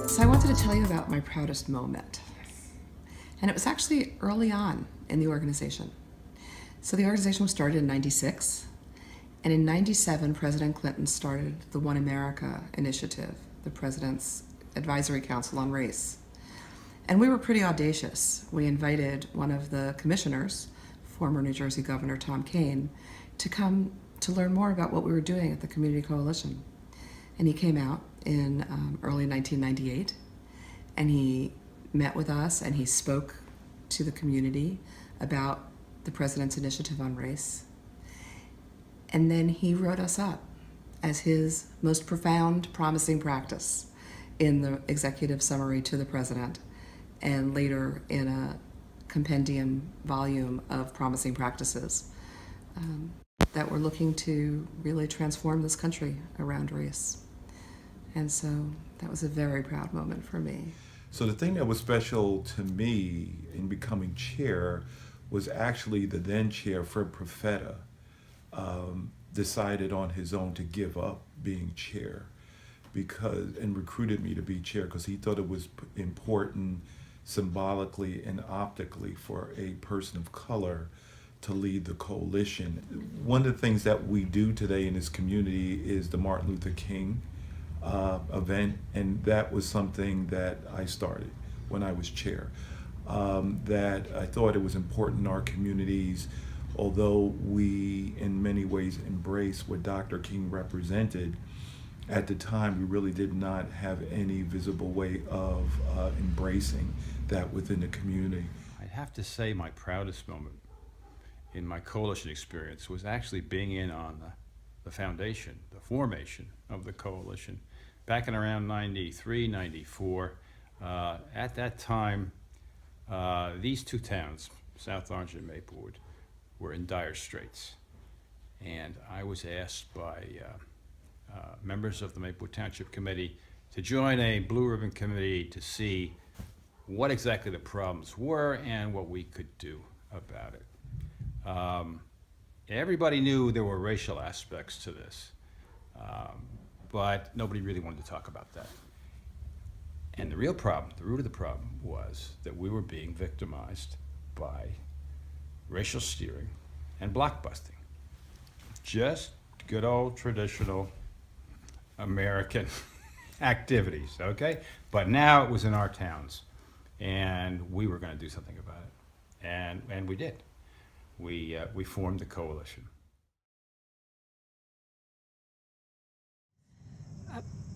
So I wanted to tell you about my proudest moment. And it was actually early on in the organization. So the organization was started in 96, and in 97, President Clinton started the One America initiative, the President's Advisory Council on Race. And we were pretty audacious. We invited one of the commissioners, former New Jersey Governor Tom Kean, to come to learn more about what we were doing at the Community Coalition. And he came out in early 1998, and he met with us and he spoke to the community about the President's Initiative on Race. And then he wrote us up as his most profound, promising practice in the executive summary to the President, and later in a compendium volume of promising practices that were looking to really transform this country around race. And so that was a very proud moment for me. So the thing that was special to me in becoming chair was actually the then chair, Fred Profeta, decided on his own to give up being chair and recruited me to be chair because he thought it was important symbolically and optically for a person of color to lead the coalition. One of the things that we do today in this community is the Martin Luther King event, and that was something that I started when I was chair. That I thought it was important in our communities, although we in many ways embrace what Dr. King represented. At the time, we really did not have any visible way of embracing that within the community. I'd have to say my proudest moment in my coalition experience was actually being in on the foundation, the formation of the coalition back in around 93, 94. At that time, these two towns, South Orange and Maplewood, were in dire straits. And I was asked by members of the Maplewood Township Committee to join a Blue Ribbon Committee to see what exactly the problems were and what we could do about it. Everybody knew there were racial aspects to this, but nobody really wanted to talk about that. And the real problem, the root of the problem, was that we were being victimized by racial steering and blockbusting. Just good old traditional American activities, okay? But now it was in our towns, and we were going to do something about it, and we did. We formed the coalition.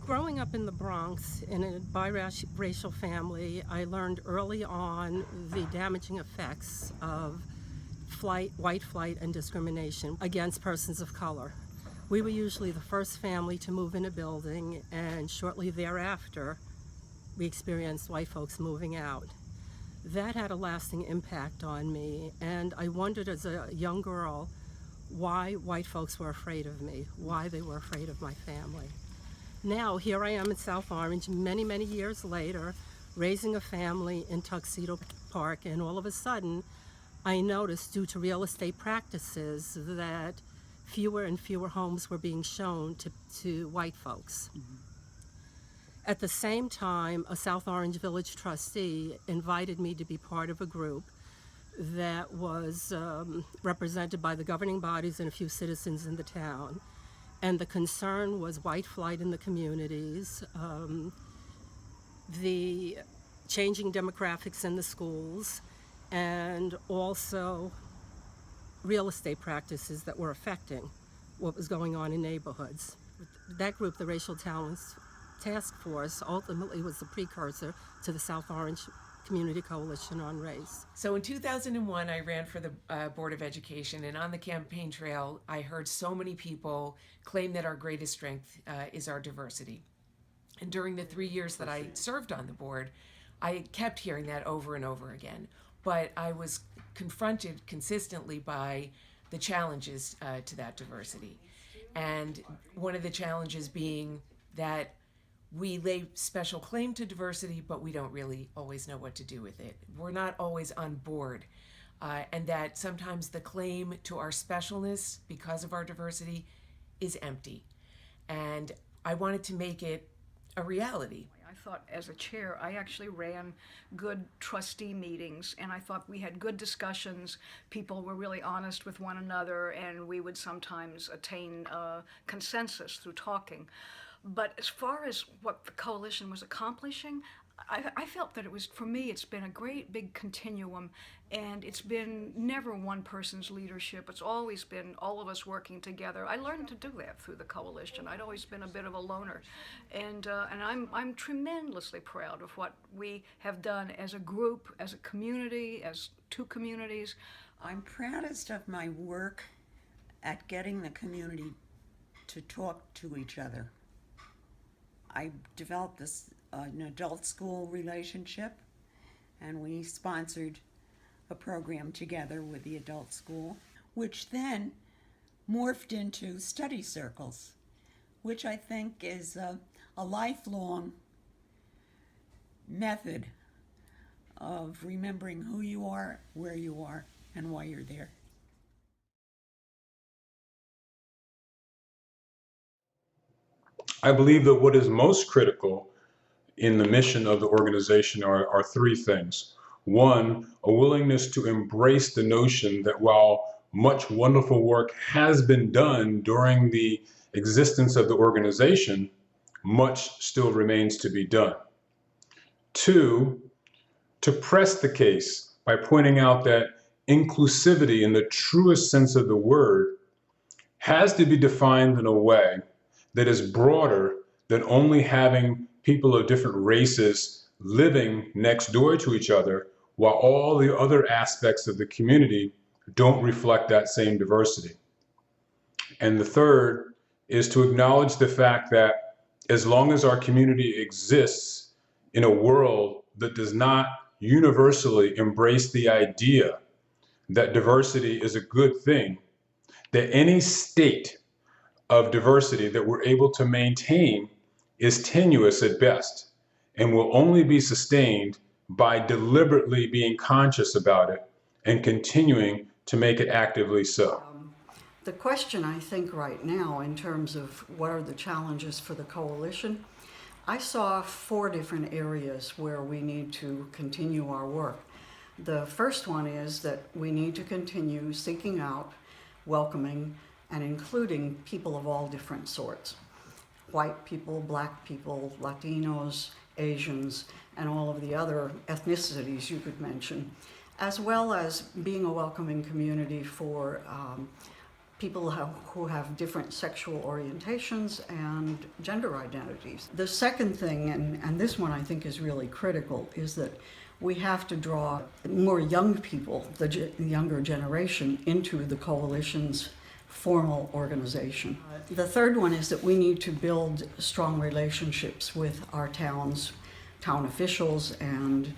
Growing up in the Bronx in a biracial family, I learned early on the damaging effects of white flight and discrimination against persons of color. We were usually the first family to move in a building, and shortly thereafter, we experienced white folks moving out. That had a lasting impact on me, and I wondered as a young girl why white folks were afraid of me, why they were afraid of my family. Now, here I am in South Orange, many, many years later, raising a family in Tuxedo Park, and all of a sudden, I noticed, due to real estate practices, that fewer and fewer homes were being shown to white folks. Mm-hmm. At the same time, a South Orange Village trustee invited me to be part of a group that was represented by the governing bodies and a few citizens in the town. And the concern was white flight in the communities, the changing demographics in the schools, and also real estate practices that were affecting what was going on in neighborhoods. That group, the Racial Talents Task Force, ultimately was the precursor to the South Orange Community Coalition on Race. So in 2001, I ran for the Board of Education, and on the campaign trail, I heard so many people claim that our greatest strength is our diversity. And during the 3 years that I served on the board, I kept hearing that over and over again. But I was confronted consistently by the challenges to that diversity. And one of the challenges being that we lay special claim to diversity, but we don't really always know what to do with it. We're not always on board. And that sometimes the claim to our specialness because of our diversity is empty. And I wanted to make it a reality. I thought as a chair, I actually ran good trustee meetings, and I thought we had good discussions. People were really honest with one another, and we would sometimes attain consensus through talking. But as far as what the coalition was accomplishing, I felt that it was, for me, it's been a great big continuum, and it's been never one person's leadership. It's always been all of us working together. I learned to do that through the coalition. I'd always been a bit of a loner, and I'm tremendously proud of what we have done as a group, as a community, as two communities. I'm proudest of my work at getting the community to talk to each other. I developed this an adult school relationship, and we sponsored a program together with the adult school, which then morphed into study circles, which I think is a lifelong method of remembering who you are, where you are, and why you're there. I believe that what is most critical in the mission of the organization are three things. One, a willingness to embrace the notion that while much wonderful work has been done during the existence of the organization, much still remains to be done. Two, to press the case by pointing out that inclusivity in the truest sense of the word has to be defined in a way that is broader than only having people of different races living next door to each other, while all the other aspects of the community don't reflect that same diversity. And the third is to acknowledge the fact that as long as our community exists in a world that does not universally embrace the idea that diversity is a good thing, that any state of diversity that we're able to maintain is tenuous at best and will only be sustained by deliberately being conscious about it and continuing to make it actively so. The question, I think, right now, in terms of what are the challenges for the coalition, I saw 4 different areas where we need to continue our work. The first one is that we need to continue seeking out, welcoming, and including people of all different sorts. White people, black people, Latinos, Asians, and all of the other ethnicities you could mention, as well as being a welcoming community for people who have different sexual orientations and gender identities. The second thing, and this one I think is really critical, is that we have to draw more young people, the younger generation, into the coalition's formal organization. The third one is that we need to build strong relationships with our town officials and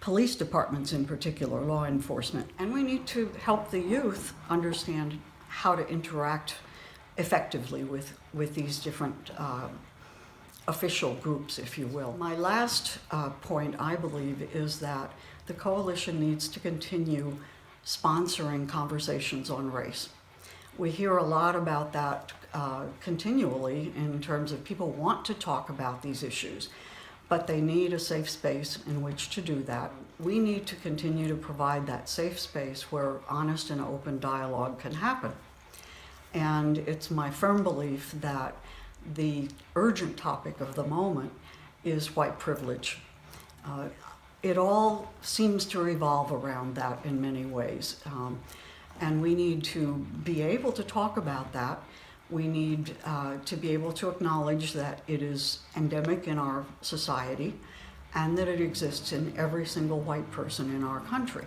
police departments in particular, law enforcement. And we need to help the youth understand how to interact effectively with these different official groups, if you will. My last point, I believe, is that the coalition needs to continue sponsoring conversations on race. We hear a lot about that continually in terms of people want to talk about these issues, but they need a safe space in which to do that. We need to continue to provide that safe space where honest and open dialogue can happen. And it's my firm belief that the urgent topic of the moment is white privilege. It all seems to revolve around that in many ways. And we need to be able to talk about that. We need to be able to acknowledge that it is endemic in our society and that it exists in every single white person in our country.